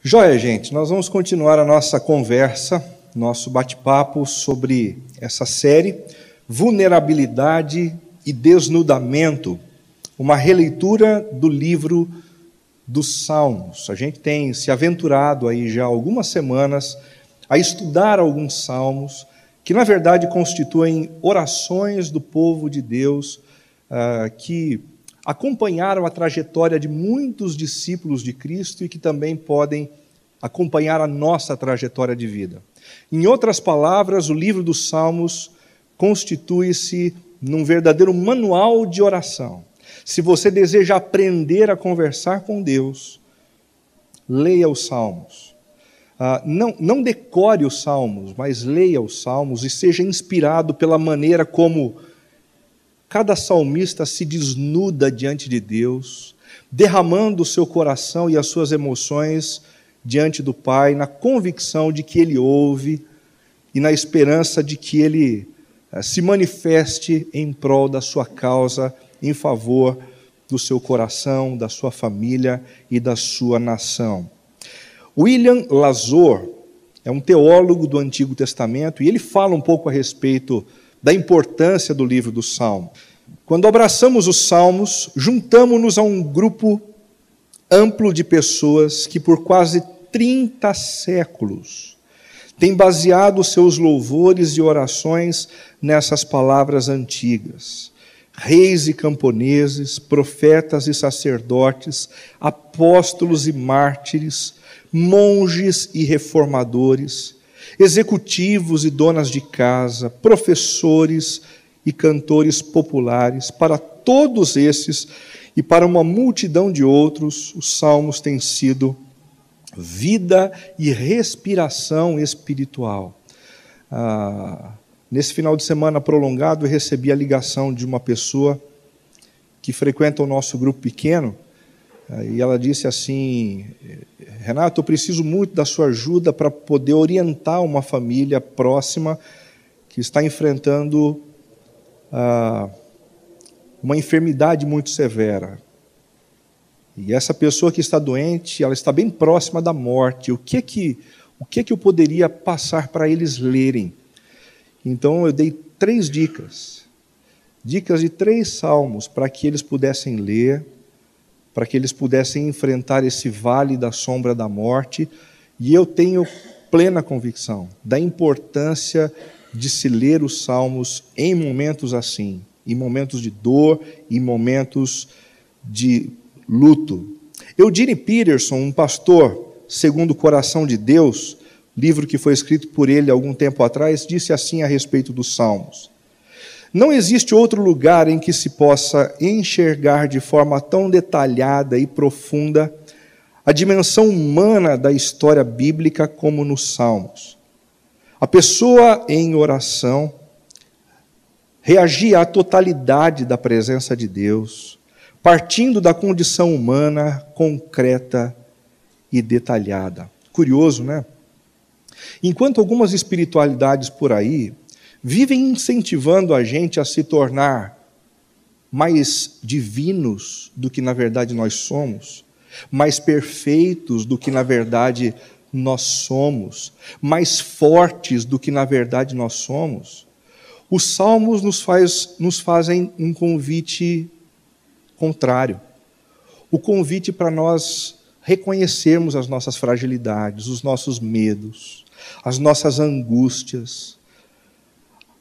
Joia, gente, nós vamos continuar a nossa conversa, nosso bate-papo sobre essa série, Vulnerabilidade e Desnudamento, uma releitura do livro dos Salmos. A gente tem se aventurado aí já há algumas semanas a estudar alguns salmos que, na verdade, constituem orações do povo de Deus que acompanharam a trajetória de muitos discípulos de Cristo e que também podem acompanhar a nossa trajetória de vida. Em outras palavras, o livro dos Salmos constitui-se num verdadeiro manual de oração. Se você deseja aprender a conversar com Deus, leia os Salmos. Não decore os Salmos, mas leia os Salmos e seja inspirado pela maneira como cada salmista se desnuda diante de Deus, derramando o seu coração e as suas emoções diante do Pai, na convicção de que Ele ouve e na esperança de que Ele se manifeste em prol da sua causa, em favor do seu coração, da sua família e da sua nação. William Lazor é um teólogo do Antigo Testamento e ele fala um pouco a respeito da importância do livro dos Salmos. Quando abraçamos os Salmos, juntamos-nos a um grupo amplo de pessoas que por quase 30 séculos têm baseado seus louvores e orações nessas palavras antigas. Reis e camponeses, profetas e sacerdotes, apóstolos e mártires, monges e reformadores, executivos e donas de casa, professores e cantores populares, para todos esses e para uma multidão de outros, os salmos têm sido vida e respiração espiritual. Nesse final de semana prolongado, eu recebi a ligação de uma pessoa que frequenta o nosso grupo pequeno, e ela disse assim: Renato, eu preciso muito da sua ajuda para poder orientar uma família próxima que está enfrentando uma enfermidade muito severa. E essa pessoa que está doente, ela está bem próxima da morte. O que eu poderia passar para eles lerem? Então eu dei 3 dicas de 3 salmos para que eles pudessem ler, para que eles pudessem enfrentar esse vale da sombra da morte, e eu tenho plena convicção da importância de se ler os salmos em momentos assim, em momentos de dor, em momentos de luto. Eugene Peterson, um pastor segundo o coração de Deus, livro que foi escrito por ele algum tempo atrás, disse assim a respeito dos salmos: não existe outro lugar em que se possa enxergar de forma tão detalhada e profunda a dimensão humana da história bíblica como nos Salmos. A pessoa em oração reagia à totalidade da presença de Deus, partindo da condição humana concreta e detalhada. Curioso, né? Enquanto algumas espiritualidades por aí vivem incentivando a gente a se tornar mais divinos do que na verdade nós somos, mais perfeitos do que na verdade nós somos, mais fortes do que na verdade nós somos, os salmos nos fazem um convite contrário. O convite para nós reconhecermos as nossas fragilidades, os nossos medos, as nossas angústias,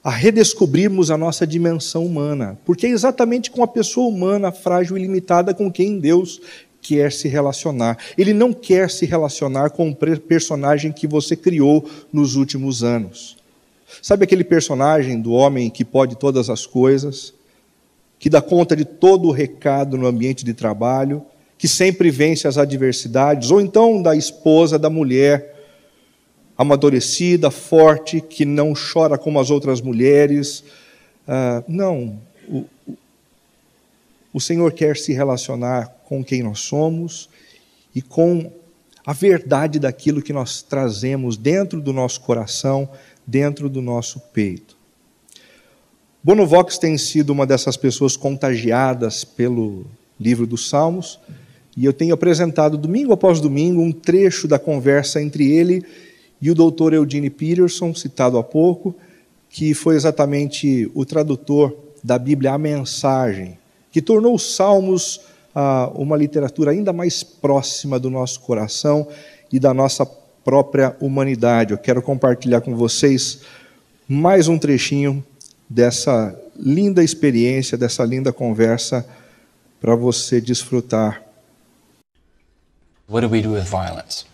a redescobrirmos a nossa dimensão humana, porque é exatamente com a pessoa humana, frágil e limitada, com quem Deus quer se relacionar. Ele não quer se relacionar com um personagem que você criou nos últimos anos. Sabe aquele personagem do homem que pode todas as coisas, que dá conta de todo o recado no ambiente de trabalho, que sempre vence as adversidades, ou então da esposa, da mulher amadurecida, forte, que não chora como as outras mulheres. Não. O Senhor quer se relacionar com quem nós somos e com a verdade daquilo que nós trazemos dentro do nosso coração, dentro do nosso peito. Bono Vox tem sido uma dessas pessoas contagiadas pelo livro dos Salmos, E eu tenho apresentado domingo após domingo um trecho da conversa entre ele e o Dr. Eugene Peterson, citado há pouco, que foi exatamente o tradutor da Bíblia, a Mensagem, que tornou os Salmos uma literatura ainda mais próxima do nosso coração e da nossa própria humanidade. Eu quero compartilhar com vocês mais um trechinho dessa linda experiência, dessa linda conversa, para você desfrutar. What do we do with violence?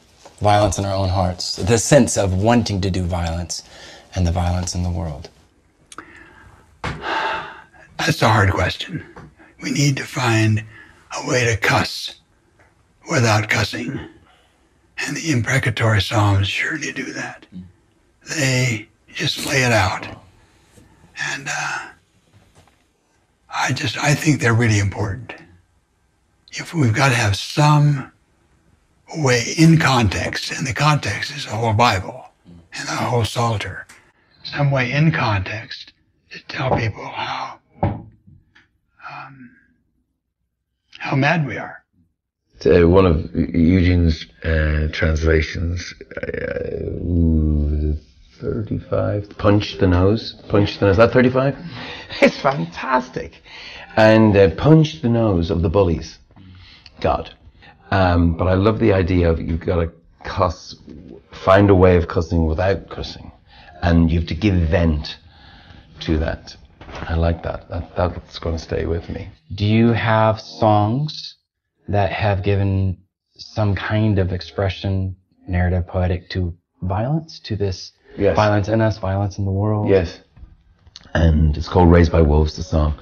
Violence in our own hearts, the sense of wanting to do violence and the violence in the world. That's a hard question. We need to find a way to cuss without cussing. And the imprecatory Psalms surely do that. They just lay it out. And I think they're really important. If we've got to have some way in context, and the context is the whole Bible and the whole Psalter, some way in context to tell people how mad we are. One of Eugene's translations, 35, punch the nose, is that 35? It's fantastic. And punch the nose of the bullies, God. But I love the idea of you've got to cuss, find a way of cussing without cussing, and you have to give vent to that. I like that. That's going to stay with me. Do you have songs that have given some kind of expression, narrative, poetic, to violence, to this Yes. violence in us, violence in the world? Yes. And it's called Raised by Wolves, the song.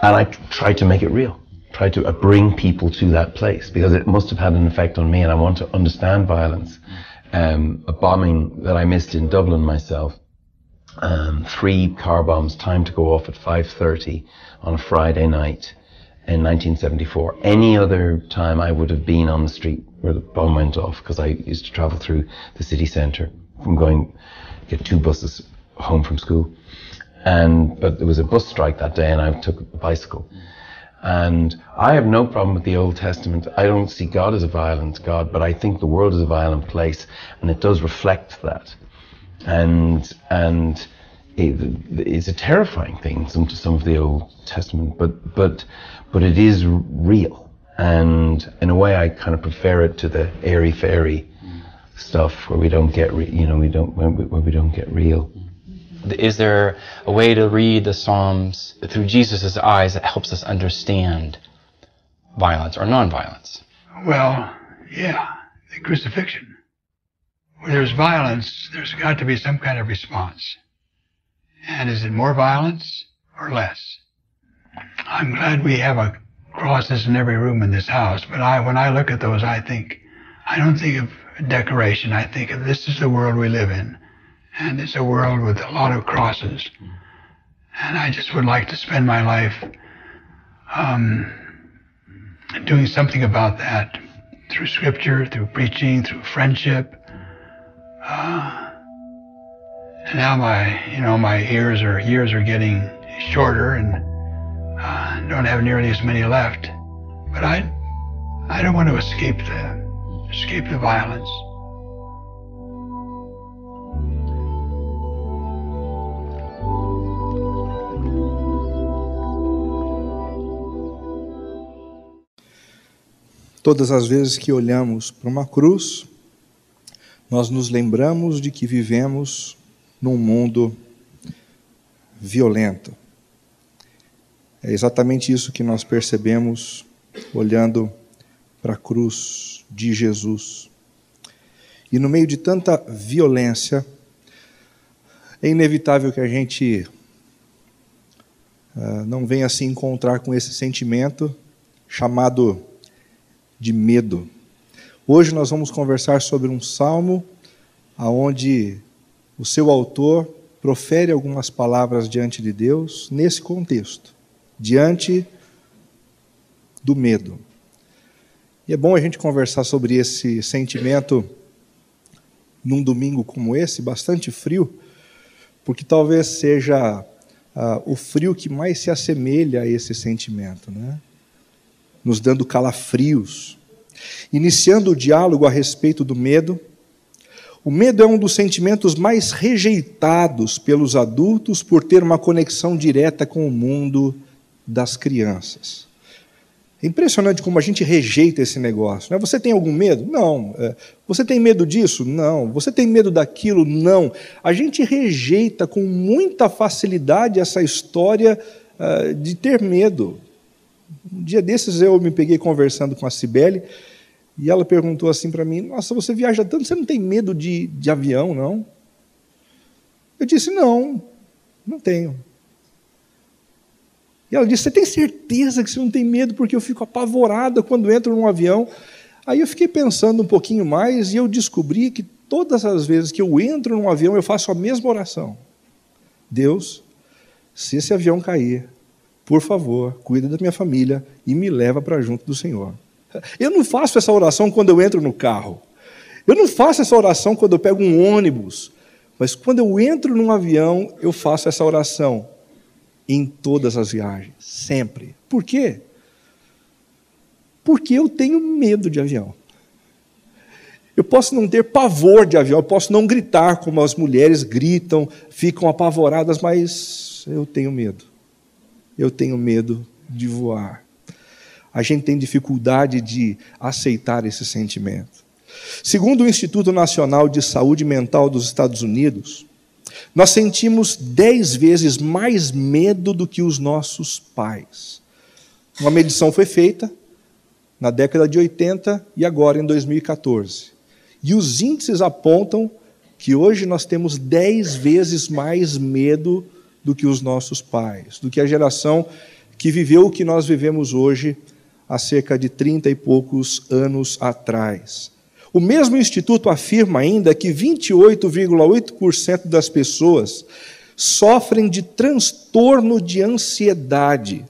And I tried to make it real. Try to bring people to that place, because it must have had an effect on me, and I want to understand violence. A bombing that I missed in Dublin myself, 3 car bombs timed to go off at 5:30 on a Friday night in 1974. Any other time I would have been on the street where the bomb went off, because I used to travel through the city centre from get 2 buses home from school. But there was a bus strike that day, and I took a bicycle. And I have no problem with the Old Testament. I don't see God as a violent God, but I think the world is a violent place, and it does reflect that. And it's a terrifying thing, some of the Old Testament, but it is real. And in a way, I kind of prefer it to the airy-fairy stuff where we don't get where we don't get real. Is there a way to read the Psalms through Jesus' eyes that helps us understand violence or non-violence? Well, yeah, the crucifixion. Where there's violence, there's got to be some kind of response. And is it more violence or less? I'm glad we have crosses in every room in this house, but when I look at those, I don't think of decoration. I think of this is the world we live in. And it's a world with a lot of crosses. And I just would like to spend my life doing something about that through scripture, through preaching, through friendship. And now my years are getting shorter and don't have nearly as many left. But I don't want to escape the violence. Todas as vezes que olhamos para uma cruz, nós nos lembramos de que vivemos num mundo violento. É exatamente isso que nós percebemos olhando para a cruz de Jesus. E no meio de tanta violência, é inevitável que a gente não venha se encontrar com esse sentimento chamado de medo. Hoje nós vamos conversar sobre um salmo onde o seu autor profere algumas palavras diante de Deus nesse contexto, diante do medo. E é bom a gente conversar sobre esse sentimento num domingo como esse, bastante frio, porque talvez seja o frio que mais se assemelha a esse sentimento, né? Nos dando calafrios iniciando o diálogo a respeito do medo. O medo é um dos sentimentos mais rejeitados pelos adultos por ter uma conexão direta com o mundo das crianças. É impressionante como a gente rejeita esse negócio, né? Você tem algum medo? Não. Você tem medo disso? Não. Você tem medo daquilo? Não. A gente rejeita com muita facilidade essa história de ter medo. Um dia desses eu me peguei conversando com a Cibele e ela perguntou assim para mim: nossa, você viaja tanto, você não tem medo de avião, não? Eu disse: não tenho. E ela disse: você tem certeza que você não tem medo? Porque eu fico apavorada quando entro num avião. Aí eu fiquei pensando um pouquinho mais e eu descobri que todas as vezes que eu entro num avião eu faço a mesma oração: Deus, se esse avião cair, por favor, cuida da minha família e me leva para junto do Senhor. Eu não faço essa oração quando eu entro no carro. Eu não faço essa oração quando eu pego um ônibus. Mas quando eu entro num avião, eu faço essa oração em todas as viagens, sempre. Por quê? Porque eu tenho medo de avião. Eu posso não ter pavor de avião, eu posso não gritar como as mulheres gritam, ficam apavoradas, mas eu tenho medo. Eu tenho medo de voar. A gente tem dificuldade de aceitar esse sentimento. Segundo o Instituto Nacional de Saúde Mental dos Estados Unidos, nós sentimos 10 vezes mais medo do que os nossos pais. Uma medição foi feita na década de 80 e agora em 2014. E os índices apontam que hoje nós temos 10 vezes mais medo do que os nossos pais, do que a geração que viveu o que nós vivemos hoje há cerca de 30 e poucos anos atrás. O mesmo instituto afirma ainda que 28,8% das pessoas sofrem de transtorno de ansiedade,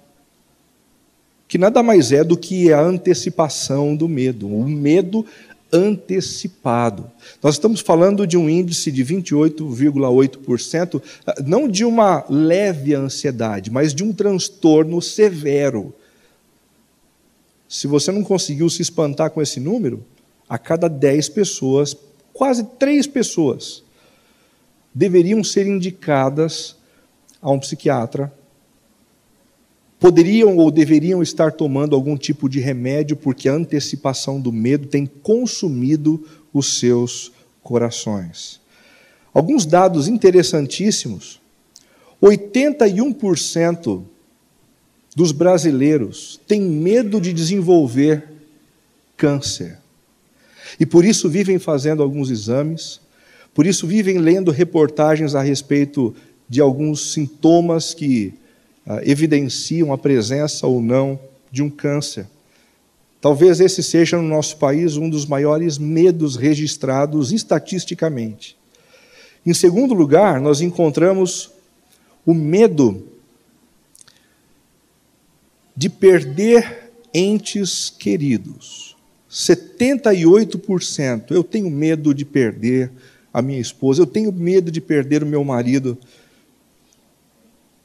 que nada mais é do que a antecipação do medo, o medo antecipado. Nós estamos falando de um índice de 28,8%, não de uma leve ansiedade, mas de um transtorno severo. Se você não conseguiu se espantar com esse número, a cada 10 pessoas, quase 3 pessoas, deveriam ser indicadas a um psiquiatra, poderiam ou deveriam estar tomando algum tipo de remédio, porque a antecipação do medo tem consumido os seus corações. Alguns dados interessantíssimos: 81% dos brasileiros têm medo de desenvolver câncer. E por isso vivem fazendo alguns exames, por isso vivem lendo reportagens a respeito de alguns sintomas que evidenciam a presença ou não de um câncer. Talvez esse seja no nosso país um dos maiores medos registrados estatisticamente. Em segundo lugar, nós encontramos o medo de perder entes queridos. 78%. Eu tenho medo de perder a minha esposa, eu tenho medo de perder o meu marido,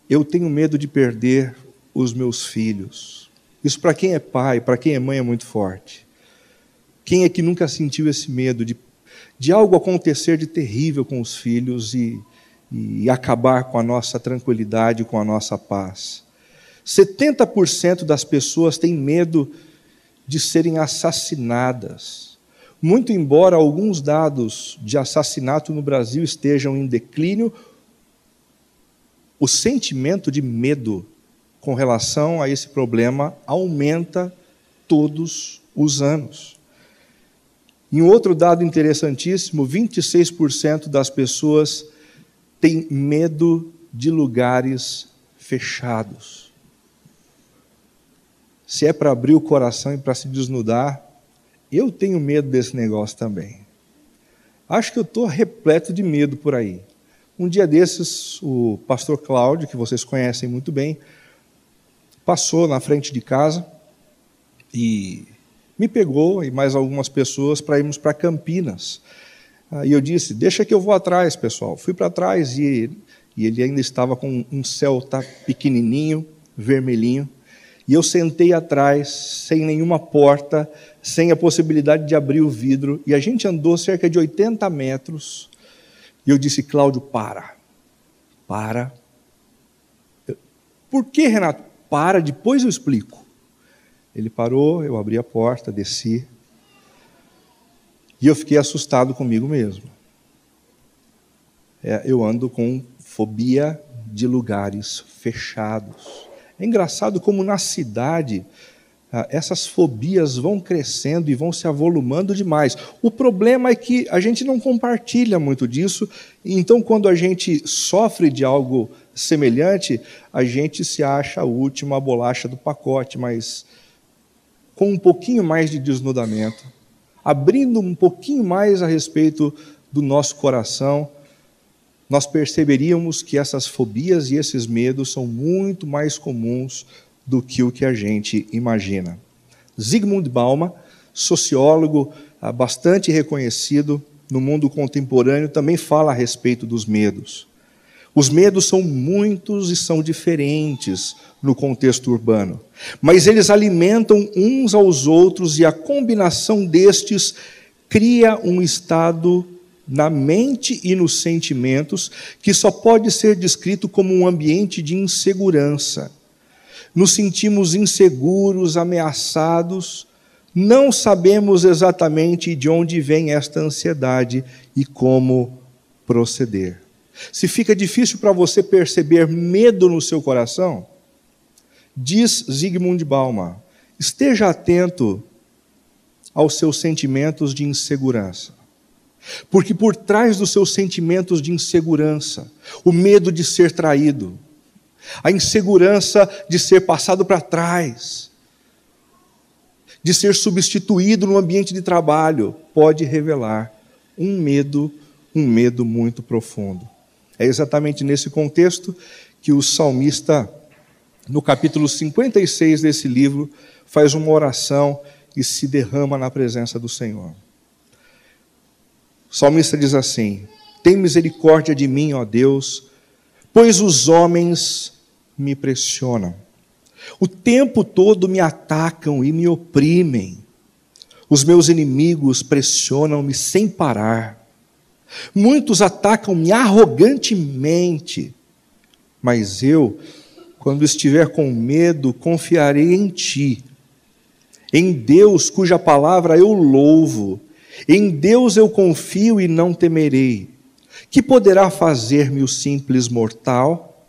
eu tenho medo de perder os meus filhos. Isso para quem é pai, para quem é mãe é muito forte. Quem é que nunca sentiu esse medo de algo acontecer de terrível com os filhos e acabar com a nossa tranquilidade, com a nossa paz? 70% das pessoas têm medo de serem assassinadas. Muito embora alguns dados de assassinato no Brasil estejam em declínio, o sentimento de medo com relação a esse problema aumenta todos os anos. E um outro dado interessantíssimo: 26% das pessoas têm medo de lugares fechados. Se é para abrir o coração e para se desnudar, eu tenho medo desse negócio também. Acho que eu estou repleto de medo por aí. Um dia desses, o pastor Cláudio, que vocês conhecem muito bem, passou na frente de casa e me pegou e mais algumas pessoas para irmos para Campinas. E eu disse: deixa que eu vou atrás, pessoal. Fui para trás e ele ainda estava com um Celta pequenininho, vermelhinho. E eu sentei atrás, sem nenhuma porta, sem a possibilidade de abrir o vidro, e a gente andou cerca de 80 metros, e eu disse: Cláudio, para. Por que, Renato? Para, depois eu explico. Ele parou, eu abri a porta, desci, e eu fiquei assustado comigo mesmo. Eu ando com fobia de lugares fechados. É engraçado como na cidade essas fobias vão crescendo e vão se avolumando demais. O problema é que a gente não compartilha muito disso, então quando a gente sofre de algo semelhante, a gente se acha a última bolacha do pacote, mas com um pouquinho mais de desnudamento, abrindo um pouquinho mais a respeito do nosso coração, nós perceberíamos que essas fobias e esses medos são muito mais comuns do que o que a gente imagina. Zygmunt Bauman, sociólogo bastante reconhecido no mundo contemporâneo, também fala a respeito dos medos. Os medos são muitos e são diferentes no contexto urbano, mas eles alimentam uns aos outros e a combinação destes cria um estado na mente e nos sentimentos que só pode ser descrito como um ambiente de insegurança. Nos sentimos inseguros, ameaçados, não sabemos exatamente de onde vem esta ansiedade e como proceder. Se fica difícil para você perceber medo no seu coração, diz Zygmunt Bauman, esteja atento aos seus sentimentos de insegurança. Porque por trás dos seus sentimentos de insegurança, o medo de ser traído, a insegurança de ser passado para trás, de ser substituído no ambiente de trabalho, pode revelar um medo muito profundo. É exatamente nesse contexto que o salmista, no capítulo 56 desse livro, faz uma oração e se derrama na presença do Senhor. O salmista diz assim: tem misericórdia de mim, ó Deus, pois os homens me pressionam. O tempo todo me atacam e me oprimem. Os meus inimigos pressionam-me sem parar. Muitos atacam-me arrogantemente, mas eu, quando estiver com medo, confiarei em Ti. Em Deus, cuja palavra eu louvo. Em Deus eu confio e não temerei. Que poderá fazer-me o simples mortal?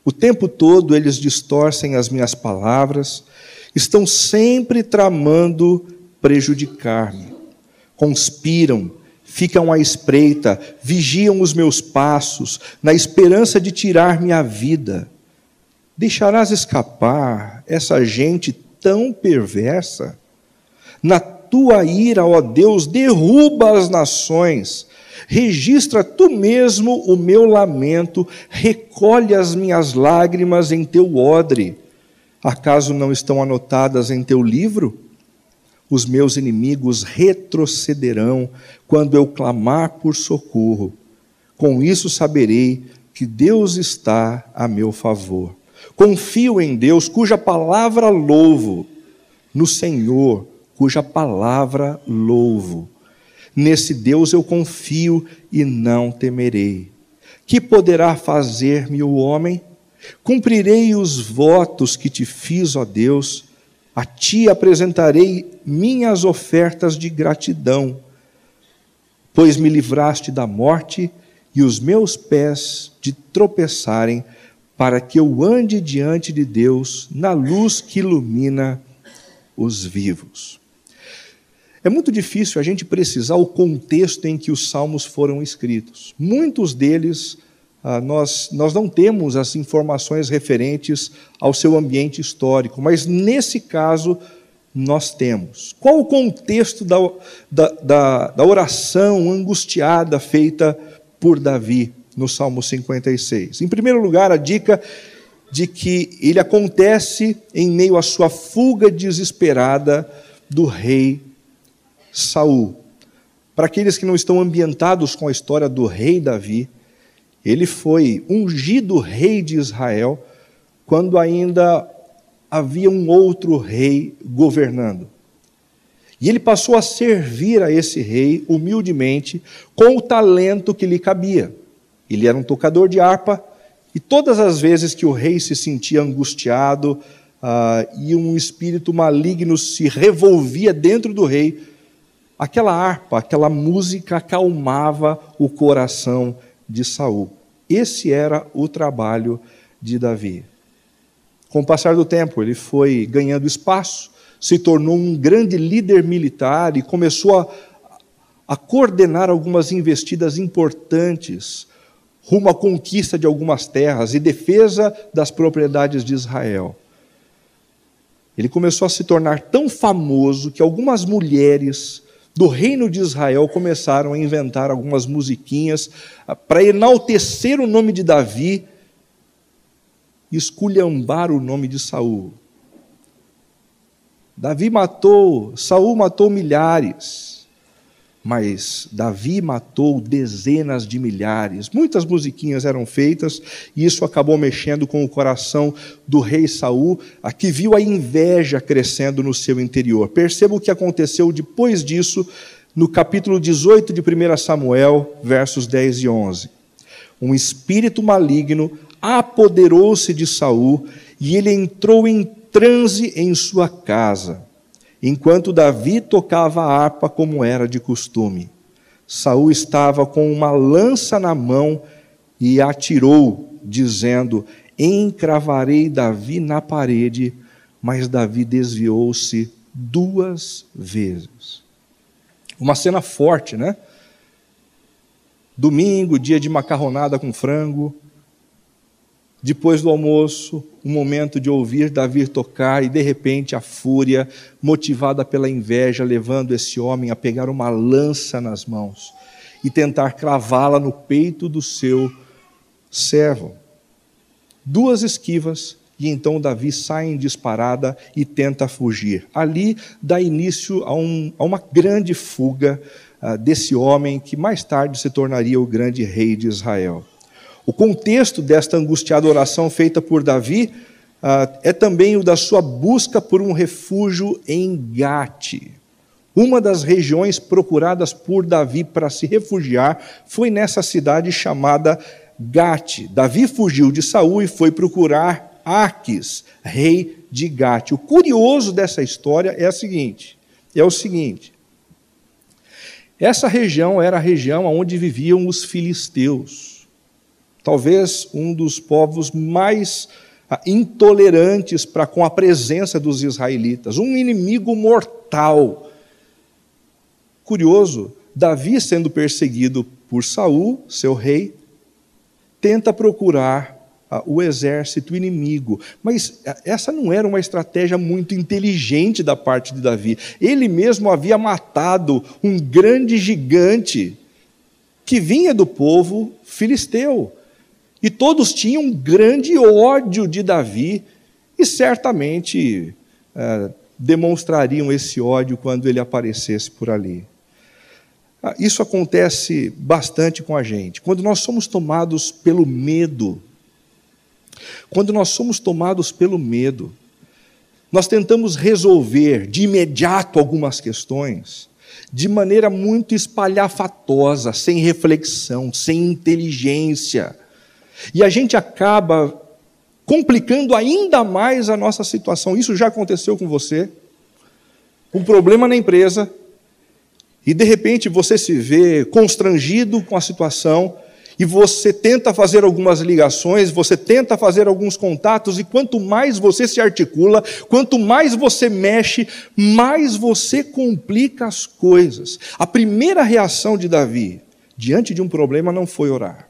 O tempo todo eles distorcem as minhas palavras, estão sempre tramando prejudicar-me. Conspiram, ficam à espreita, vigiam os meus passos, na esperança de tirar minha vida. Deixarás escapar essa gente tão perversa? Na tua ira, ó Deus, derruba as nações. Registra tu mesmo o meu lamento, recolhe as minhas lágrimas em teu odre. Acaso não estão anotadas em teu livro? Os meus inimigos retrocederão quando eu clamar por socorro. Com isso saberei que Deus está a meu favor. Confio em Deus, cuja palavra louvo, no Senhor, cuja palavra louvo. Nesse Deus eu confio e não temerei. Que poderá fazer-me o homem? Cumprirei os votos que te fiz, ó Deus. A ti apresentarei minhas ofertas de gratidão, pois me livraste da morte e os meus pés de tropeçarem, para que eu ande diante de Deus na luz que ilumina os vivos. É muito difícil a gente precisar o contexto em que os salmos foram escritos. Muitos deles, nós não temos as informações referentes ao seu ambiente histórico, mas nesse caso nós temos. Qual o contexto da oração angustiada feita por Davi no Salmo 56? Em primeiro lugar, a dica de que ele acontece em meio à sua fuga desesperada do rei Saul. Para aqueles que não estão ambientados com a história do rei Davi, ele foi ungido rei de Israel quando ainda havia um outro rei governando. E ele passou a servir a esse rei humildemente, com o talento que lhe cabia. Ele era um tocador de harpa, e todas as vezes que o rei se sentia angustiado, e um espírito maligno se revolvia dentro do rei, aquela harpa, aquela música acalmava o coração de Saul. Esse era o trabalho de Davi. Com o passar do tempo, ele foi ganhando espaço, se tornou um grande líder militar e começou a coordenar algumas investidas importantes rumo à conquista de algumas terras e defesa das propriedades de Israel. Ele começou a se tornar tão famoso que algumas mulheres do reino de Israel começaram a inventar algumas musiquinhas para enaltecer o nome de Davi e esculhambar o nome de Saul. Saul matou milhares, mas Davi matou dezenas de milhares. Muitas musiquinhas eram feitas e isso acabou mexendo com o coração do rei Saul, que viu a inveja crescendo no seu interior. Perceba o que aconteceu depois disso no capítulo 18 de 1 Samuel, versos 10 e 11. Um espírito maligno apoderou-se de Saul e ele entrou em transe em sua casa, enquanto Davi tocava a harpa como era de costume. Saul estava com uma lança na mão e atirou, dizendo: encravarei Davi na parede, mas Davi desviou-se 2 vezes. Uma cena forte, né? Domingo, dia de macarronada com frango. Depois do almoço, um momento de ouvir Davi tocar e, de repente, a fúria, motivada pela inveja, levando esse homem a pegar uma lança nas mãos e tentar cravá-la no peito do seu servo. 2 esquivas, e então Davi sai em disparada e tenta fugir. Ali dá início a uma grande fuga desse homem que mais tarde se tornaria o grande rei de Israel. O contexto desta angustiada oração feita por Davi é também o da sua busca por um refúgio em Gate. Uma das regiões procuradas por Davi para se refugiar foi nessa cidade chamada Gate. Davi fugiu de Saul e foi procurar Aquis, rei de Gate. O curioso dessa história é o seguinte. Essa região era a região onde viviam os filisteus. Talvez um dos povos mais intolerantes para com a presença dos israelitas, um inimigo mortal. Curioso, Davi, sendo perseguido por Saul, seu rei, tenta procurar o exército inimigo. Mas essa não era uma estratégia muito inteligente da parte de Davi. Ele mesmo havia matado um grande gigante que vinha do povo filisteu. E todos tinham um grande ódio de Davi e certamente demonstrariam esse ódio quando ele aparecesse por ali. Isso acontece bastante com a gente. Quando nós somos tomados pelo medo, nós tentamos resolver de imediato algumas questões de maneira muito espalhafatosa, sem reflexão, sem inteligência. E a gente acaba complicando ainda mais a nossa situação. Isso já aconteceu com você? Um problema na empresa, e de repente você se vê constrangido com a situação, e você tenta fazer algumas ligações, você tenta fazer alguns contatos, e quanto mais você se articula, quanto mais você mexe, mais você complica as coisas. A primeira reação de Davi, diante de um problema, não foi orar.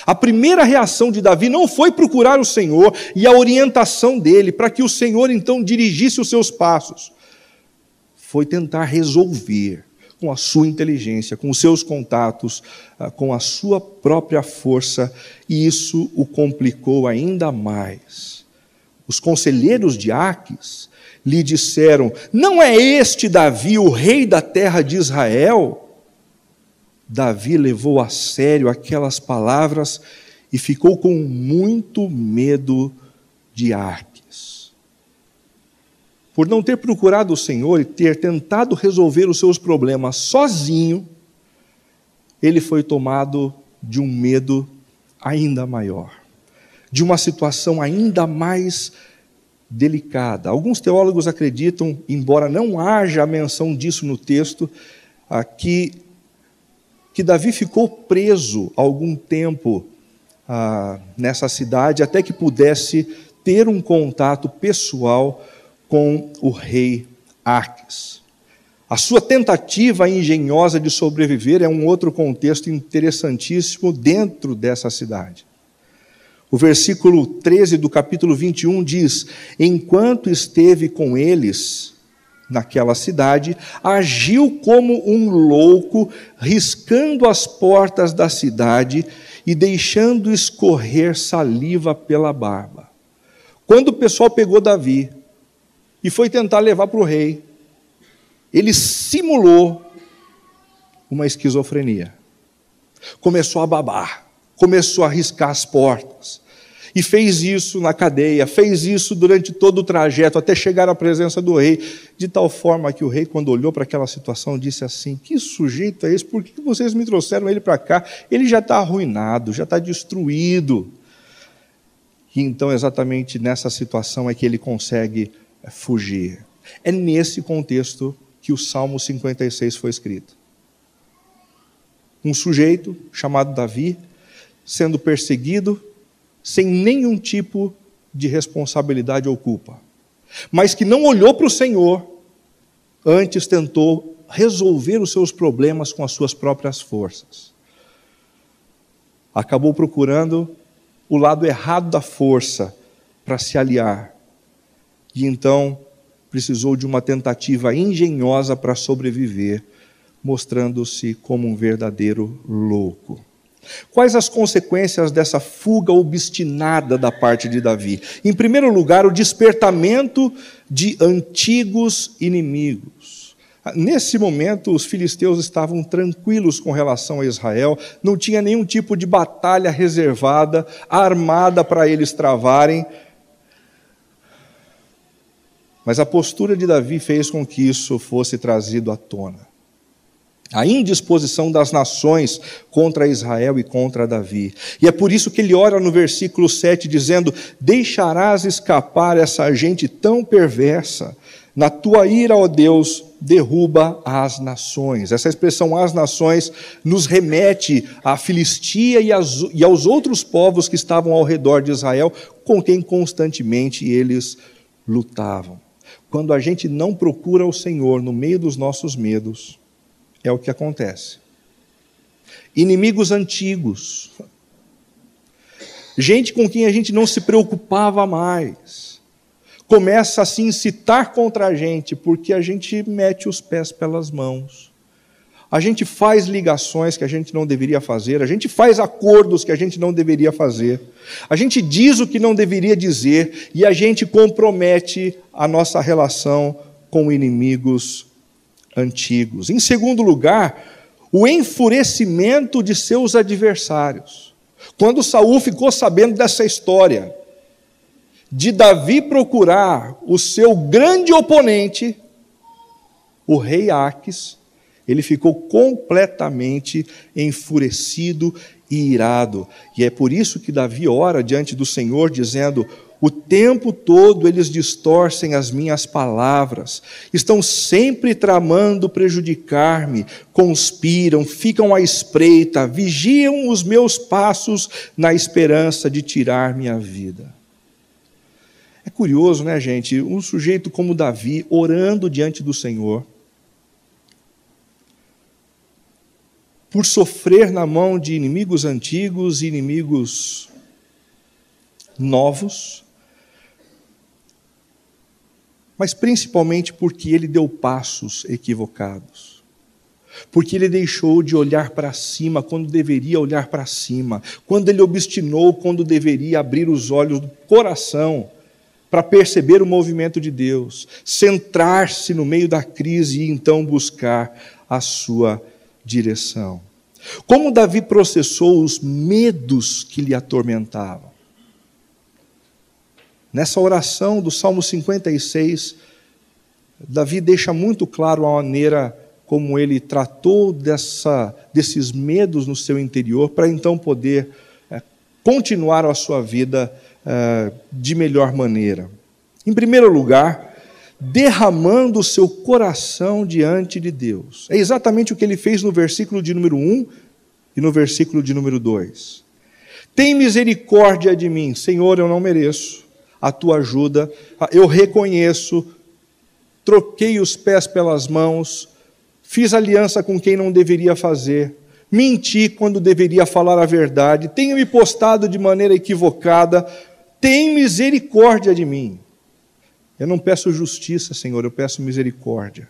A primeira reação de Davi não foi procurar o Senhor e a orientação dele, para que o Senhor então dirigisse os seus passos. Foi tentar resolver com a sua inteligência, com os seus contatos, com a sua própria força, e isso o complicou ainda mais. Os conselheiros de Aquis lhe disseram: não é este Davi o rei da terra de Israel? Davi levou a sério aquelas palavras e ficou com muito medo de Aquis. por não ter procurado o Senhor e ter tentado resolver os seus problemas sozinho, ele foi tomado de um medo ainda maior, de uma situação ainda mais delicada. Alguns teólogos acreditam, embora não haja a menção disso no texto, que Davi ficou preso algum tempo nessa cidade, até que pudesse ter um contato pessoal com o rei Aques. A sua tentativa engenhosa de sobreviver é um outro contexto interessantíssimo dentro dessa cidade. O versículo 13 do capítulo 21 diz: enquanto esteve com eles naquela cidade, agiu como um louco, riscando as portas da cidade e deixando escorrer saliva pela barba. Quando o pessoal pegou Davi e foi tentar levar para o rei, ele simulou uma esquizofrenia. Começou a babar, começou a riscar as portas. E fez isso na cadeia, fez isso durante todo o trajeto, até chegar à presença do rei, de tal forma que o rei, quando olhou para aquela situação, disse assim: que sujeito é esse? Por que vocês me trouxeram ele para cá? Ele já está arruinado, já está destruído. E então, exatamente nessa situação é que ele consegue fugir. É nesse contexto que o Salmo 56 foi escrito. Um sujeito chamado Davi, sendo perseguido, sem nenhum tipo de responsabilidade ou culpa, mas que não olhou para o Senhor, antes tentou resolver os seus problemas com as suas próprias forças. Acabou procurando o lado errado da força para se aliar, e então precisou de uma tentativa engenhosa para sobreviver, mostrando-se como um verdadeiro louco. Quais as consequências dessa fuga obstinada da parte de Davi? Em primeiro lugar, o despertamento de antigos inimigos. Nesse momento, os filisteus estavam tranquilos com relação a Israel, não tinha nenhum tipo de batalha reservada, armada para eles travarem. Mas a postura de Davi fez com que isso fosse trazido à tona. A indisposição das nações contra Israel e contra Davi. E é por isso que ele ora no versículo 7, dizendo: deixarás escapar essa gente tão perversa? Na tua ira, ó Deus, derruba as nações. Essa expressão as nações nos remete à Filistia e aos outros povos que estavam ao redor de Israel, com quem constantemente eles lutavam. Quando a gente não procura o Senhor no meio dos nossos medos, é o que acontece. Inimigos antigos. Gente com quem a gente não se preocupava mais. Começa a se incitar contra a gente, porque a gente mete os pés pelas mãos. A gente faz ligações que a gente não deveria fazer, a gente faz acordos que a gente não deveria fazer, a gente diz o que não deveria dizer, e a gente compromete a nossa relação com inimigos antigos. Em segundo lugar, o enfurecimento de seus adversários. Quando Saul ficou sabendo dessa história, de Davi procurar o seu grande oponente, o rei Aques, ele ficou completamente enfurecido e irado. E é por isso que Davi ora diante do Senhor, dizendo: o tempo todo eles distorcem as minhas palavras, estão sempre tramando prejudicar-me, conspiram, ficam à espreita, vigiam os meus passos na esperança de tirar minha vida. É curioso, né, gente? Um sujeito como Davi, orando diante do Senhor, por sofrer na mão de inimigos antigos e inimigos novos, mas principalmente porque ele deu passos equivocados. Porque ele deixou de olhar para cima quando deveria olhar para cima. Quando ele obstinou quando deveria abrir os olhos do coração para perceber o movimento de Deus. Centrar-se no meio da crise e então buscar a sua direção. Como Davi processou os medos que lhe atormentavam? Nessa oração do Salmo 56, Davi deixa muito claro a maneira como ele tratou desses medos no seu interior, para então poder continuar a sua vida de melhor maneira. Em primeiro lugar, derramando o seu coração diante de Deus. É exatamente o que ele fez no versículo de número 1 e no versículo de número 2. Tem misericórdia de mim, Senhor, eu não mereço a tua ajuda, eu reconheço, troquei os pés pelas mãos, fiz aliança com quem não deveria fazer, menti quando deveria falar a verdade, tenho me postado de maneira equivocada, tem misericórdia de mim. Eu não peço justiça, Senhor, eu peço misericórdia.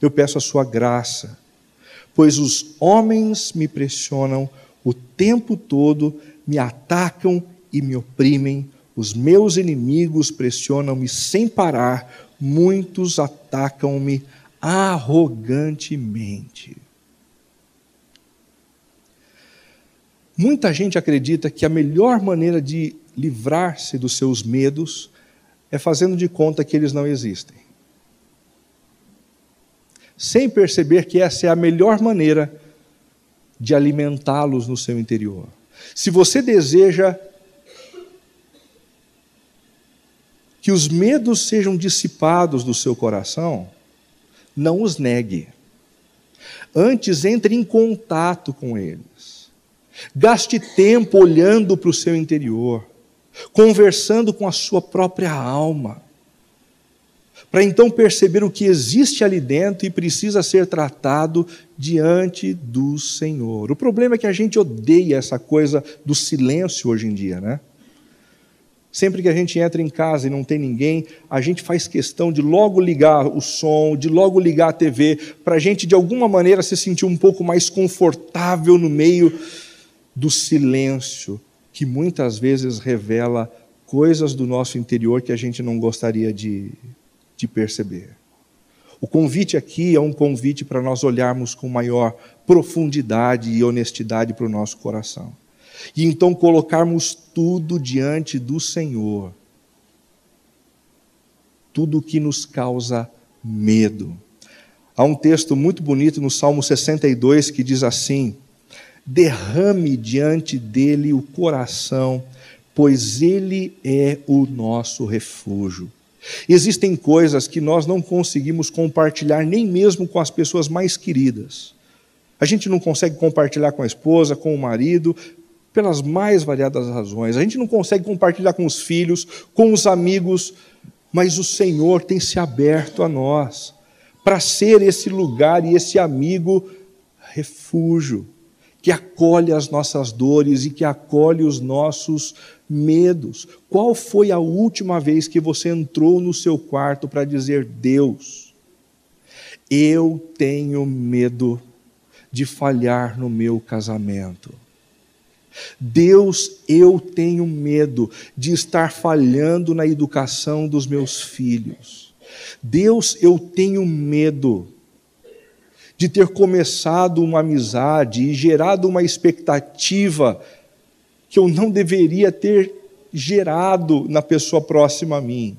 Eu peço a sua graça, pois os homens me pressionam o tempo todo, me atacam e me oprimem, os meus inimigos pressionam-me sem parar, muitos atacam-me arrogantemente. Muita gente acredita que a melhor maneira de livrar-se dos seus medos é fazendo de conta que eles não existem, sem perceber que essa é a melhor maneira de alimentá-los no seu interior. Se você deseja que os medos sejam dissipados do seu coração, não os negue. Antes, entre em contato com eles. Gaste tempo olhando para o seu interior, conversando com a sua própria alma, para então perceber o que existe ali dentro e precisa ser tratado diante do Senhor. O problema é que a gente odeia essa coisa do silêncio hoje em dia, né? Sempre que a gente entra em casa e não tem ninguém, a gente faz questão de logo ligar o som, de logo ligar a TV, para a gente de alguma maneira se sentir um pouco mais confortável no meio do silêncio, que muitas vezes revela coisas do nosso interior que a gente não gostaria de perceber. O convite aqui é um convite para nós olharmos com maior profundidade e honestidade para o nosso coração. E então colocarmos tudo diante do Senhor. Tudo que nos causa medo. Há um texto muito bonito no Salmo 62 que diz assim: derrame diante dele o coração, pois ele é o nosso refúgio. Existem coisas que nós não conseguimos compartilhar nem mesmo com as pessoas mais queridas. A gente não consegue compartilhar com a esposa, com o marido, pelas mais variadas razões. A gente não consegue compartilhar com os filhos, com os amigos, mas o Senhor tem se aberto a nós para ser esse lugar e esse amigo refúgio, que acolhe as nossas dores e que acolhe os nossos medos. Qual foi a última vez que você entrou no seu quarto para dizer: Deus, eu tenho medo de falhar no meu casamento. Deus, eu tenho medo de estar falhando na educação dos meus filhos. Deus, eu tenho medo de ter começado uma amizade e gerado uma expectativa que eu não deveria ter gerado na pessoa próxima a mim.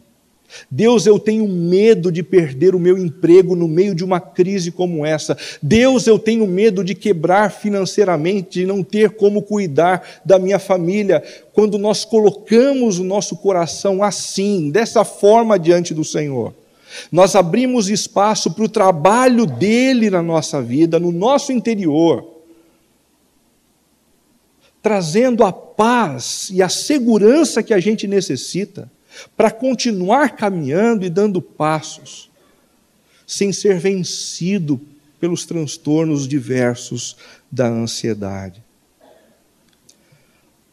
Deus, eu tenho medo de perder o meu emprego no meio de uma crise como essa. Deus, eu tenho medo de quebrar financeiramente, de não ter como cuidar da minha família. Quando nós colocamos o nosso coração assim, dessa forma diante do Senhor, nós abrimos espaço para o trabalho dele na nossa vida, no nosso interior, trazendo a paz e a segurança que a gente necessita para continuar caminhando e dando passos, sem ser vencido pelos transtornos diversos da ansiedade.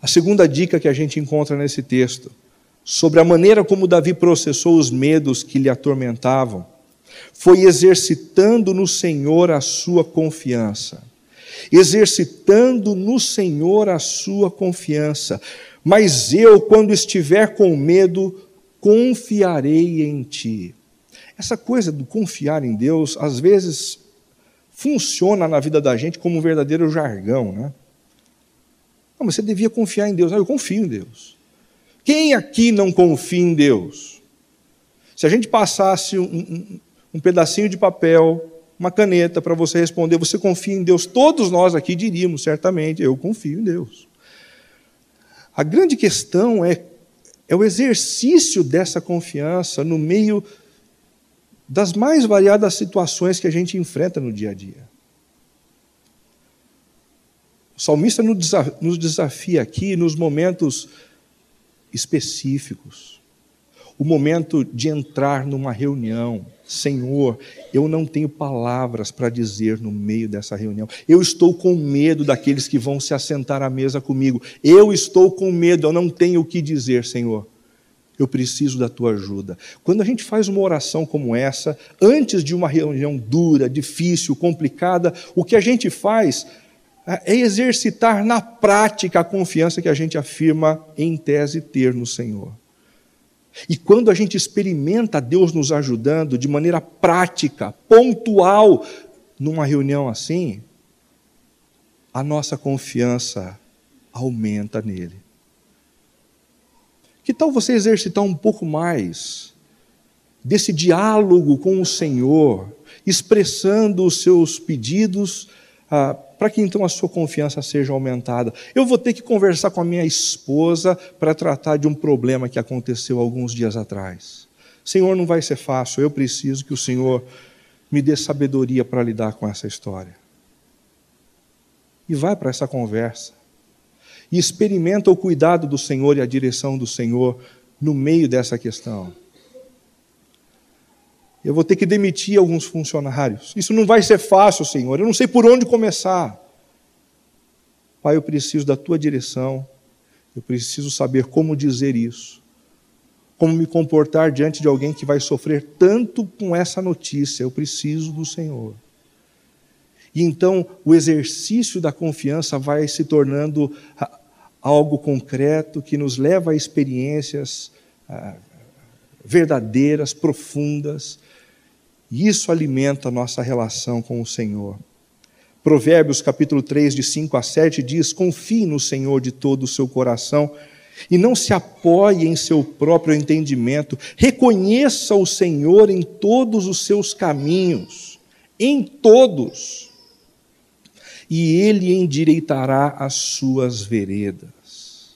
A segunda dica que a gente encontra nesse texto, sobre a maneira como Davi processou os medos que lhe atormentavam, foi exercitando no Senhor a sua confiança. Exercitando no Senhor a sua confiança. Mas eu, quando estiver com medo, confiarei em ti. Essa coisa do confiar em Deus, às vezes, funciona na vida da gente como um verdadeiro jargão, né? Não, mas você devia confiar em Deus. Eu confio em Deus. Quem aqui não confia em Deus? Se a gente passasse um pedacinho de papel, uma caneta para você responder, você confia em Deus? Todos nós aqui diríamos, certamente, eu confio em Deus. A grande questão é o exercício dessa confiança no meio das mais variadas situações que a gente enfrenta no dia a dia. O salmista nos desafia aqui nos momentos específicos. O momento de entrar numa reunião. Senhor, eu não tenho palavras para dizer no meio dessa reunião. Eu estou com medo daqueles que vão se assentar à mesa comigo. Eu estou com medo, eu não tenho o que dizer, Senhor. Eu preciso da tua ajuda. Quando a gente faz uma oração como essa, antes de uma reunião dura, difícil, complicada, o que a gente faz é exercitar na prática a confiança que a gente afirma em tese ter no Senhor. E quando a gente experimenta Deus nos ajudando de maneira prática, pontual, numa reunião assim, a nossa confiança aumenta nele. Que tal você exercitar um pouco mais desse diálogo com o Senhor, expressando os seus pedidos, para que então a sua confiança seja aumentada? Eu vou ter que conversar com a minha esposa para tratar de um problema que aconteceu alguns dias atrás. Senhor, não vai ser fácil, eu preciso que o Senhor me dê sabedoria para lidar com essa história. E vai para essa conversa. E experimenta o cuidado do Senhor e a direção do Senhor no meio dessa questão. Eu vou ter que demitir alguns funcionários. Isso não vai ser fácil, Senhor. Eu não sei por onde começar. Pai, eu preciso da tua direção. Eu preciso saber como dizer isso. Como me comportar diante de alguém que vai sofrer tanto com essa notícia. Eu preciso do Senhor. E então o exercício da confiança vai se tornando algo concreto que nos leva a experiências verdadeiras, profundas. E isso alimenta a nossa relação com o Senhor. Provérbios capítulo 3, de 5 a 7 diz: confie no Senhor de todo o seu coração e não se apoie em seu próprio entendimento. Reconheça o Senhor em todos os seus caminhos, em todos, e Ele endireitará as suas veredas.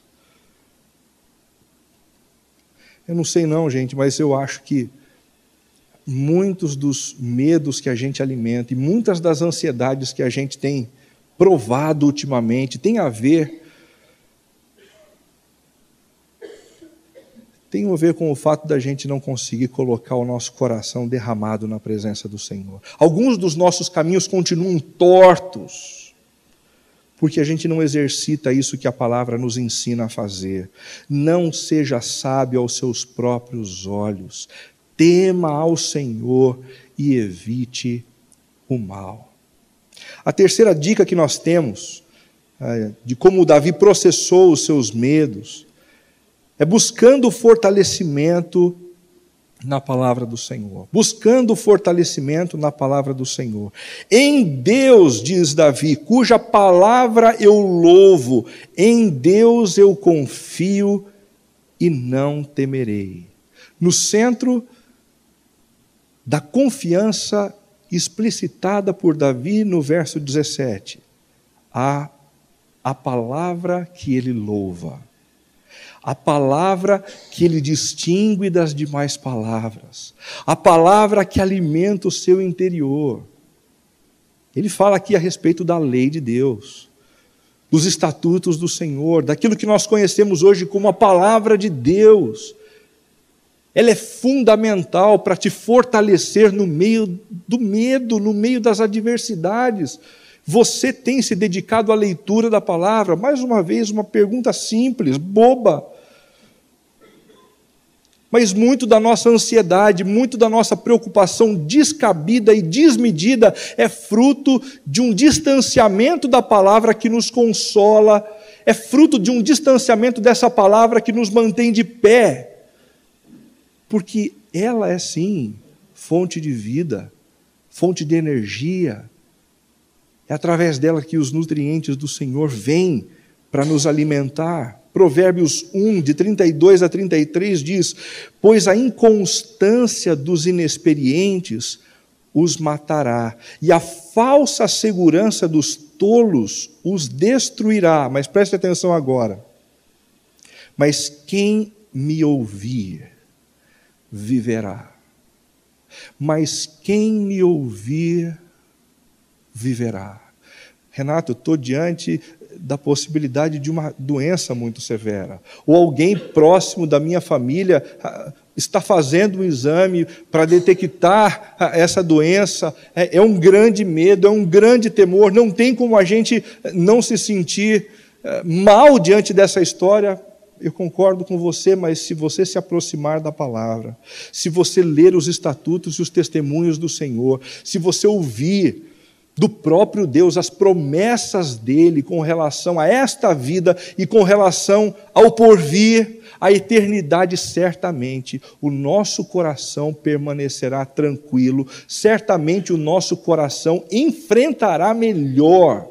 Eu não sei não, gente, mas eu acho que muitos dos medos que a gente alimenta e muitas das ansiedades que a gente tem provado ultimamente tem a ver com o fato da gente não conseguir colocar o nosso coração derramado na presença do Senhor. Alguns dos nossos caminhos continuam tortos, porque a gente não exercita isso que a palavra nos ensina a fazer. Não seja sábio aos seus próprios olhos. Tema ao Senhor e evite o mal. A terceira dica que nós temos, de como Davi processou os seus medos, é buscando fortalecimento na palavra do Senhor. Buscando fortalecimento na palavra do Senhor. Em Deus, diz Davi, cuja palavra eu louvo, em Deus eu confio e não temerei. No centro da confiança explicitada por Davi no verso 17, há a palavra que ele louva, a palavra que ele distingue das demais palavras, a palavra que alimenta o seu interior. Ele fala aqui a respeito da lei de Deus, dos estatutos do Senhor, daquilo que nós conhecemos hoje como a palavra de Deus. Ela é fundamental para te fortalecer no meio do medo, no meio das adversidades. Você tem se dedicado à leitura da palavra? Mais uma vez, uma pergunta simples, boba. Mas muito da nossa ansiedade, muito da nossa preocupação descabida e desmedida é fruto de um distanciamento da palavra que nos consola, é fruto de um distanciamento dessa palavra que nos mantém de pé. Porque ela é sim fonte de vida, fonte de energia. É através dela que os nutrientes do Senhor vêm para nos alimentar. Provérbios 1, de 32 a 33 diz: pois a inconstância dos inexperientes os matará, e a falsa segurança dos tolos os destruirá. Mas preste atenção agora. Mas quem me ouvir, viverá. Mas quem me ouvir, viverá. Renato, eu estou diante da possibilidade de uma doença muito severa. Ou alguém próximo da minha família está fazendo um exame para detectar essa doença. É um grande medo, é um grande temor. Não tem como a gente não se sentir mal diante dessa história. Eu concordo com você, mas se você se aproximar da palavra, se você ler os estatutos e os testemunhos do Senhor, se você ouvir do próprio Deus as promessas dele com relação a esta vida e com relação ao porvir, a eternidade, certamente o nosso coração permanecerá tranquilo, certamente o nosso coração enfrentará melhor,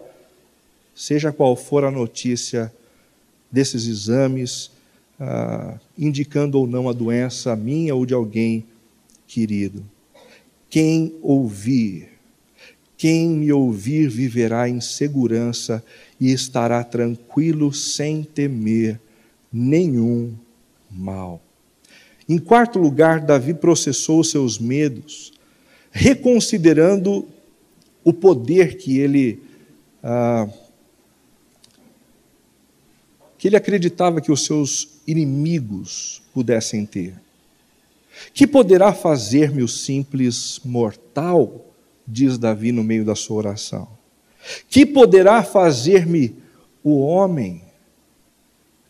seja qual for a notícia desses exames, indicando ou não a doença minha ou de alguém querido. Quem me ouvir viverá em segurança e estará tranquilo sem temer nenhum mal. Em quarto lugar, Davi processou seus medos, reconsiderando o poder que ele acreditava que os seus inimigos pudessem ter. Que poderá fazer-me o simples mortal? Diz Davi no meio da sua oração. Que poderá fazer-me o homem?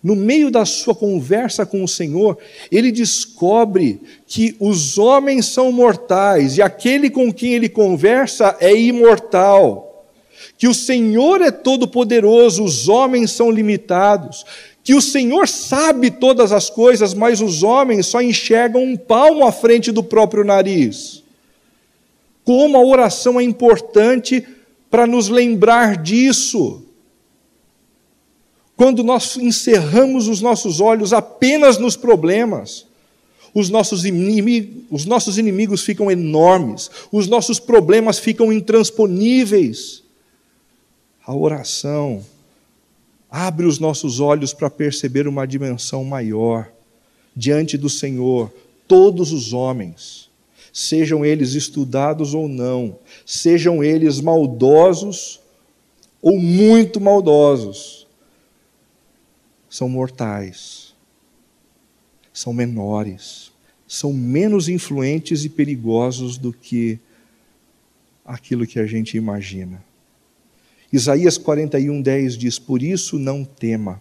No meio da sua conversa com o Senhor, ele descobre que os homens são mortais e aquele com quem ele conversa é imortal. Que o Senhor é todo-poderoso, os homens são limitados. Que o Senhor sabe todas as coisas, mas os homens só enxergam um palmo à frente do próprio nariz. Como a oração é importante para nos lembrar disso. Quando nós encerramos os nossos olhos apenas nos problemas, os nossos inimigos ficam enormes, os nossos problemas ficam intransponíveis. A oração abre os nossos olhos para perceber uma dimensão maior. Diante do Senhor, todos os homens, sejam eles estudados ou não, sejam eles maldosos ou muito maldosos, são mortais, são menores, são menos influentes e perigosos do que aquilo que a gente imagina. Isaías 41:10 diz: por isso não tema,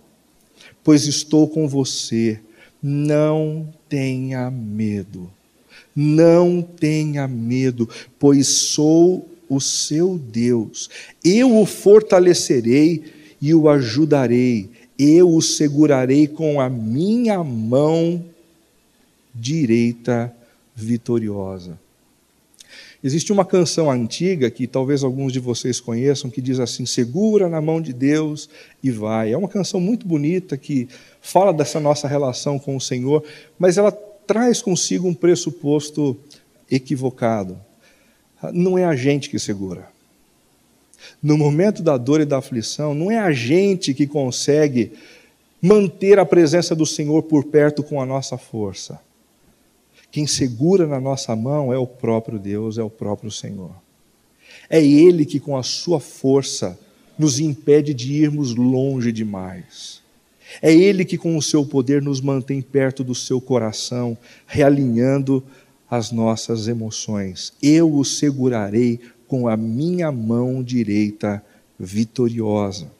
pois estou com você, não tenha medo. Não tenha medo, pois sou o seu Deus. Eu o fortalecerei e o ajudarei. Eu o segurarei com a minha mão direita vitoriosa. Existe uma canção antiga que talvez alguns de vocês conheçam, que diz assim: segura na mão de Deus e vai. É uma canção muito bonita que fala dessa nossa relação com o Senhor, mas ela traz consigo um pressuposto equivocado. Não é a gente que segura. No momento da dor e da aflição, não é a gente que consegue manter a presença do Senhor por perto com a nossa força. Quem segura na nossa mão é o próprio Deus, é o próprio Senhor. É Ele que com a sua força nos impede de irmos longe demais. É Ele que com o seu poder nos mantém perto do seu coração, realinhando as nossas emoções. Eu o segurarei com a minha mão direita vitoriosa.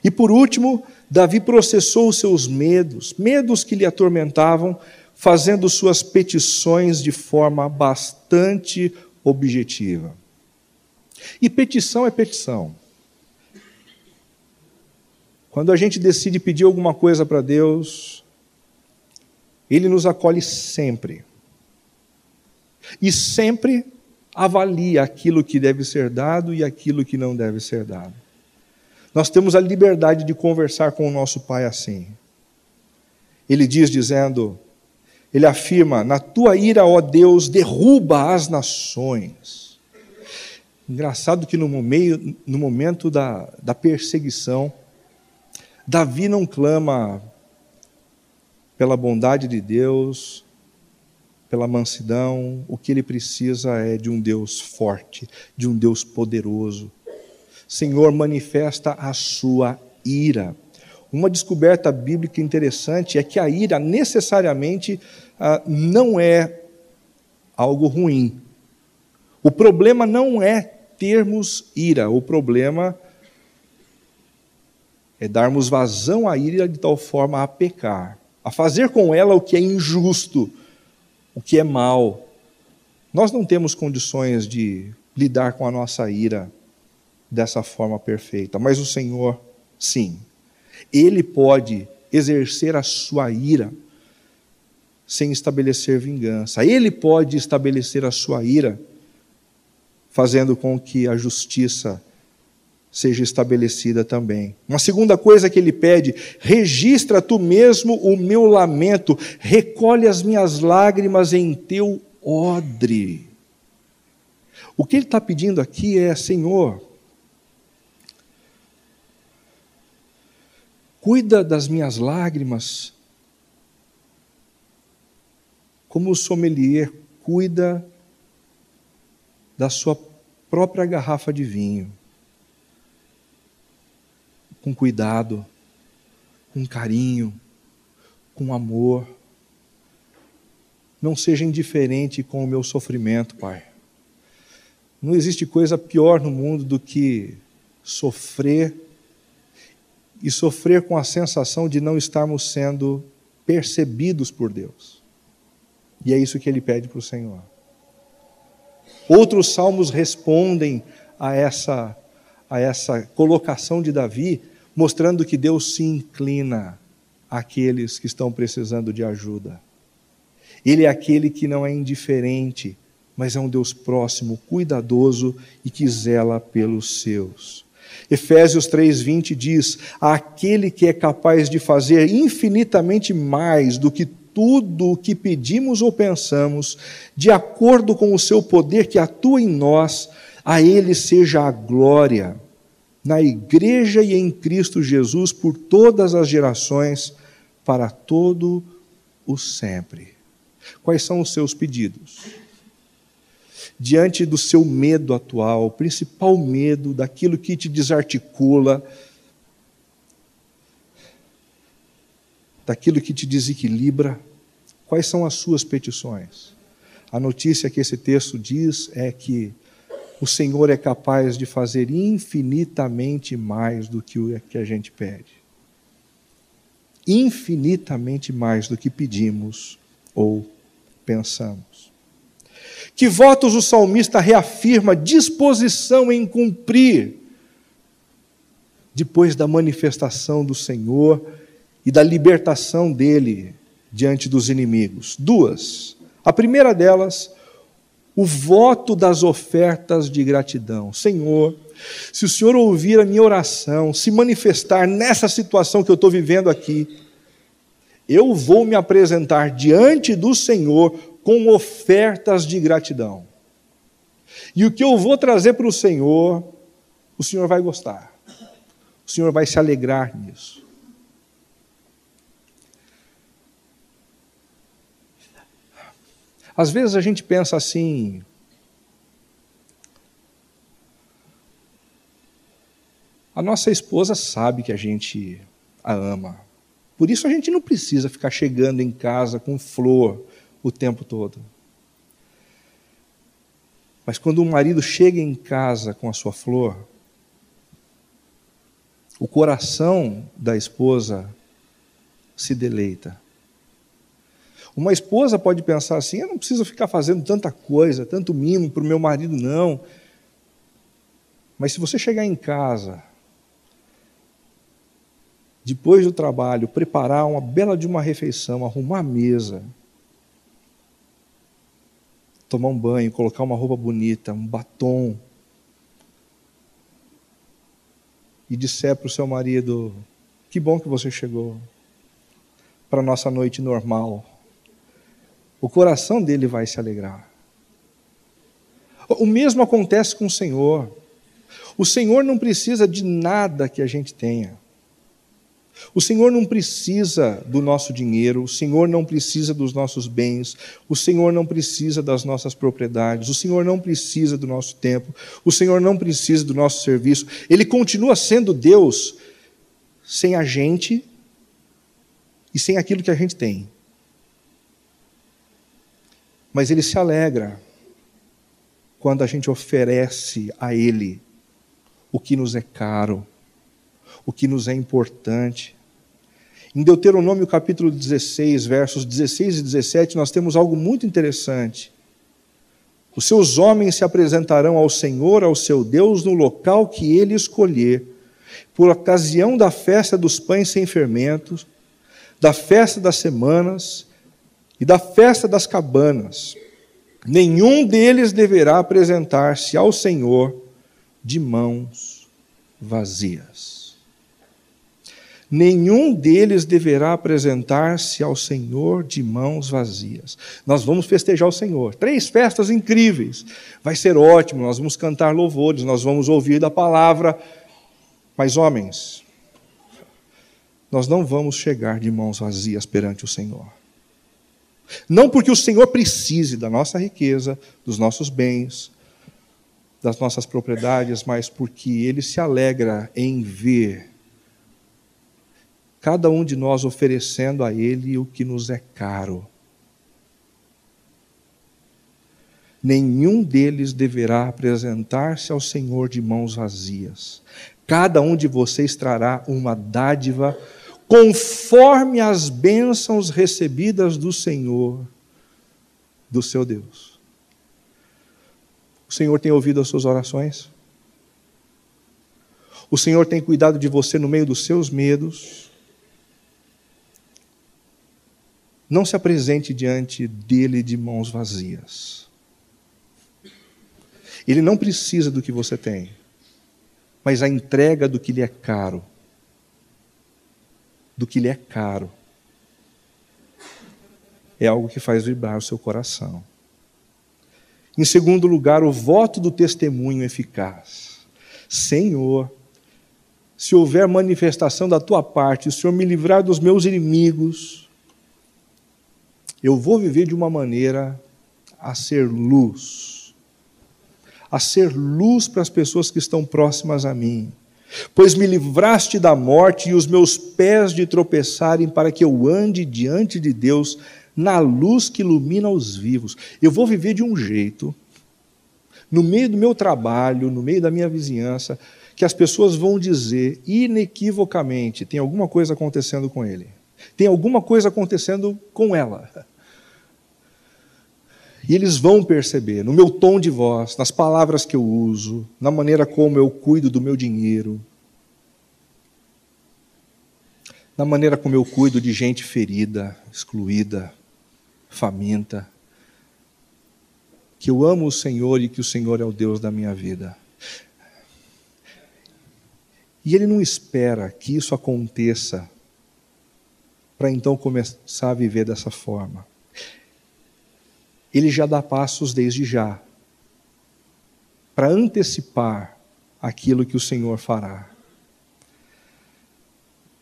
E por último, Davi processou os seus medos que lhe atormentavam, fazendo suas petições de forma bastante objetiva. E petição é petição. Quando a gente decide pedir alguma coisa para Deus, Ele nos acolhe sempre. E sempre avalia aquilo que deve ser dado e aquilo que não deve ser dado. Nós temos a liberdade de conversar com o nosso Pai assim. Ele diz, ele afirma, na tua ira, ó Deus, derruba as nações. Engraçado que no momento da perseguição, Davi não clama pela bondade de Deus, pela mansidão. O que ele precisa é de um Deus forte, de um Deus poderoso. Senhor, manifesta a sua ira. Uma descoberta bíblica interessante é que a ira necessariamente não é algo ruim. O problema não é termos ira, o problema é darmos vazão à ira de tal forma a pecar, a fazer com ela o que é injusto, o que é mal. Nós não temos condições de lidar com a nossa ira dessa forma perfeita, mas o Senhor, sim. Ele pode exercer a sua ira sem estabelecer vingança. Ele pode estabelecer a sua ira fazendo com que a justiça seja estabelecida também. Uma segunda coisa que ele pede: registra tu mesmo o meu lamento, recolhe as minhas lágrimas em teu odre. O que ele está pedindo aqui é: Senhor, cuida das minhas lágrimas, como o sommelier cuida da sua própria garrafa de vinho. Com cuidado, com carinho, com amor. Não seja indiferente com o meu sofrimento, Pai. Não existe coisa pior no mundo do que sofrer, e sofrer com a sensação de não estarmos sendo percebidos por Deus. E é isso que ele pede para o Senhor. Outros salmos respondem a essa colocação de Davi, mostrando que Deus se inclina àqueles que estão precisando de ajuda. Ele é aquele que não é indiferente, mas é um Deus próximo, cuidadoso e que zela pelos seus. Efésios 3:20 diz: aquele que é capaz de fazer infinitamente mais do que tudo o que pedimos ou pensamos, de acordo com o seu poder que atua em nós, a ele seja a glória, na igreja e em Cristo Jesus, por todas as gerações, para todo o sempre. Quais são os seus pedidos? Diante do seu medo atual, o principal medo, daquilo que te desarticula, daquilo que te desequilibra, quais são as suas petições? A notícia que esse texto diz é que o Senhor é capaz de fazer infinitamente mais do que o que a gente pede. Infinitamente mais do que pedimos ou pensamos. Que votos o salmista reafirma disposição em cumprir depois da manifestação do Senhor e da libertação dele diante dos inimigos? Duas. A primeira delas, o voto das ofertas de gratidão. Senhor, se o Senhor ouvir a minha oração, se manifestar nessa situação que eu estou vivendo aqui, eu vou me apresentar diante do Senhor com ofertas de gratidão. E o que eu vou trazer para o Senhor vai gostar. O Senhor vai se alegrar nisso. Às vezes a gente pensa assim: a nossa esposa sabe que a gente a ama. Por isso a gente não precisa ficar chegando em casa com flor o tempo todo. Mas quando o marido chega em casa com a sua flor, o coração da esposa se deleita. Uma esposa pode pensar assim: eu não preciso ficar fazendo tanta coisa, tanto mimo para o meu marido, não. Mas se você chegar em casa, depois do trabalho, preparar uma bela de uma refeição, arrumar a mesa, tomar um banho, colocar uma roupa bonita, um batom, e disser para o seu marido: que bom que você chegou. para a nossa noite normal. O coração dele vai se alegrar. O mesmo acontece com o Senhor. O Senhor não precisa de nada que a gente tenha. O Senhor não precisa do nosso dinheiro, o Senhor não precisa dos nossos bens, o Senhor não precisa das nossas propriedades, o Senhor não precisa do nosso tempo, o Senhor não precisa do nosso serviço. Ele continua sendo Deus sem a gente e sem aquilo que a gente tem. Mas Ele se alegra quando a gente oferece a Ele o que nos é caro, o que nos é importante. Em Deuteronômio capítulo 16, versos 16 e 17, nós temos algo muito interessante. Os seus homens se apresentarão ao Senhor, ao seu Deus, no local que Ele escolher, por ocasião da festa dos pães sem fermentos, da festa das semanas e da festa das cabanas. Nenhum deles deverá apresentar-se ao Senhor de mãos vazias. Nenhum deles deverá apresentar-se ao Senhor de mãos vazias. Nós vamos festejar o Senhor. 3 festas incríveis. Vai ser ótimo, nós vamos cantar louvores, nós vamos ouvir da palavra. Mas, homens, nós não vamos chegar de mãos vazias perante o Senhor. Não porque o Senhor precise da nossa riqueza, dos nossos bens, das nossas propriedades, mas porque Ele se alegra em ver cada um de nós oferecendo a Ele o que nos é caro. Nenhum deles deverá apresentar-se ao Senhor de mãos vazias. Cada um de vocês trará uma dádiva conforme as bênçãos recebidas do Senhor, do seu Deus. O Senhor tem ouvido as suas orações? O Senhor tem cuidado de você no meio dos seus medos? Não se apresente diante dele de mãos vazias. Ele não precisa do que você tem, mas a entrega do que lhe é caro, é algo que faz vibrar o seu coração. Em segundo lugar, o voto do testemunho eficaz. Senhor, se houver manifestação da tua parte, o Senhor me livrar dos meus inimigos, eu vou viver de uma maneira a ser luz para as pessoas que estão próximas a mim. Pois me livraste da morte e os meus pés de tropeçarem para que eu ande diante de Deus na luz que ilumina os vivos. Eu vou viver de um jeito, no meio do meu trabalho, no meio da minha vizinhança, que as pessoas vão dizer inequivocamente, tem alguma coisa acontecendo com ele. Tem alguma coisa acontecendo com ela. E eles vão perceber, no meu tom de voz, nas palavras que eu uso, na maneira como eu cuido do meu dinheiro, na maneira como eu cuido de gente ferida, excluída, faminta, que eu amo o Senhor e que o Senhor é o Deus da minha vida. E Ele não espera que isso aconteça para então começar a viver dessa forma. Ele já dá passos desde já, para antecipar aquilo que o Senhor fará.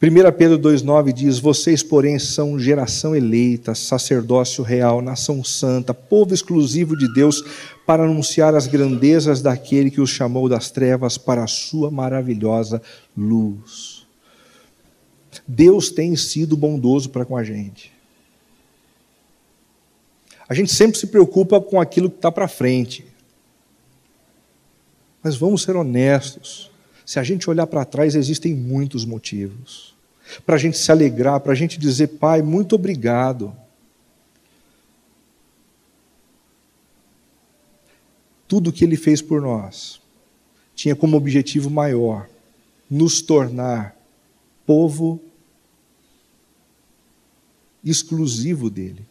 1 Pedro 2,9 diz, vocês, porém, são geração eleita, sacerdócio real, nação santa, povo exclusivo de Deus, para anunciar as grandezas daquele que os chamou das trevas para a sua maravilhosa luz. Deus tem sido bondoso para com a gente. A gente sempre se preocupa com aquilo que está para frente. Mas vamos ser honestos. Se a gente olhar para trás, existem muitos motivos. Para a gente se alegrar, para a gente dizer, Pai, muito obrigado. Tudo que Ele fez por nós tinha como objetivo maior nos tornar povo exclusivo dEle.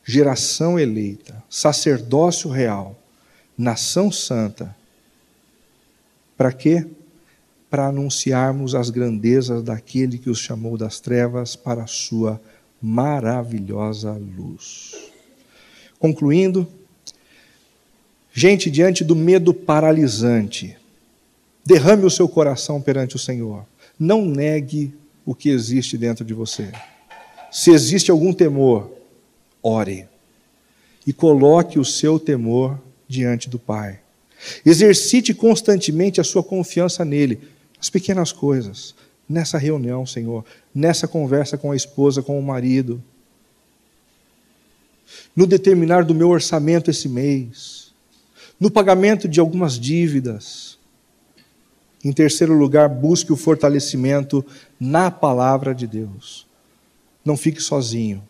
Geração eleita, sacerdócio real, nação santa. Para quê? Para anunciarmos as grandezas daquele que os chamou das trevas para a sua maravilhosa luz. Concluindo, gente, diante do medo paralisante, derrame o seu coração perante o Senhor. Não negue o que existe dentro de você. Se existe algum temor, ore. E coloque o seu temor diante do Pai. Exercite constantemente a sua confiança nele. As pequenas coisas. Nessa reunião, Senhor. Nessa conversa com a esposa, com o marido. No determinar do meu orçamento esse mês. No pagamento de algumas dívidas. Em terceiro lugar, busque o fortalecimento na palavra de Deus. Não fique sozinho.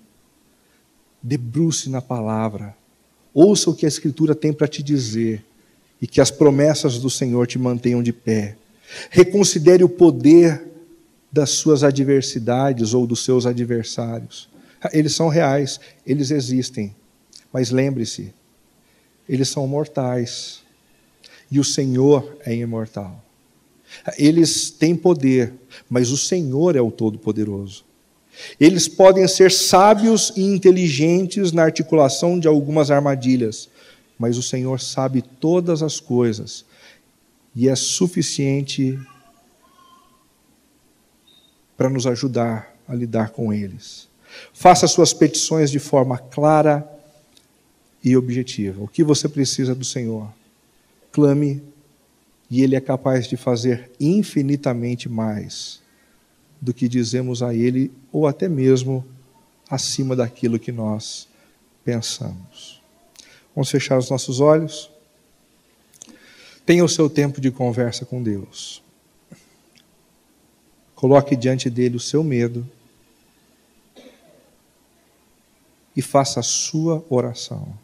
Debruce na palavra. Ouça o que a Escritura tem para te dizer. E que as promessas do Senhor te mantenham de pé. Reconsidere o poder das suas adversidades ou dos seus adversários. Eles são reais, eles existem. Mas lembre-se, eles são mortais. E o Senhor é imortal. Eles têm poder, mas o Senhor é o Todo-Poderoso. Eles podem ser sábios e inteligentes na articulação de algumas armadilhas, mas o Senhor sabe todas as coisas e é suficiente para nos ajudar a lidar com eles. Faça suas petições de forma clara e objetiva. O que você precisa do Senhor? Clame, e Ele é capaz de fazer infinitamente mais do que dizemos a Ele, ou até mesmo acima daquilo que nós pensamos. Vamos fechar os nossos olhos. Tenha o seu tempo de conversa com Deus. Coloque diante dele o seu medo e faça a sua oração.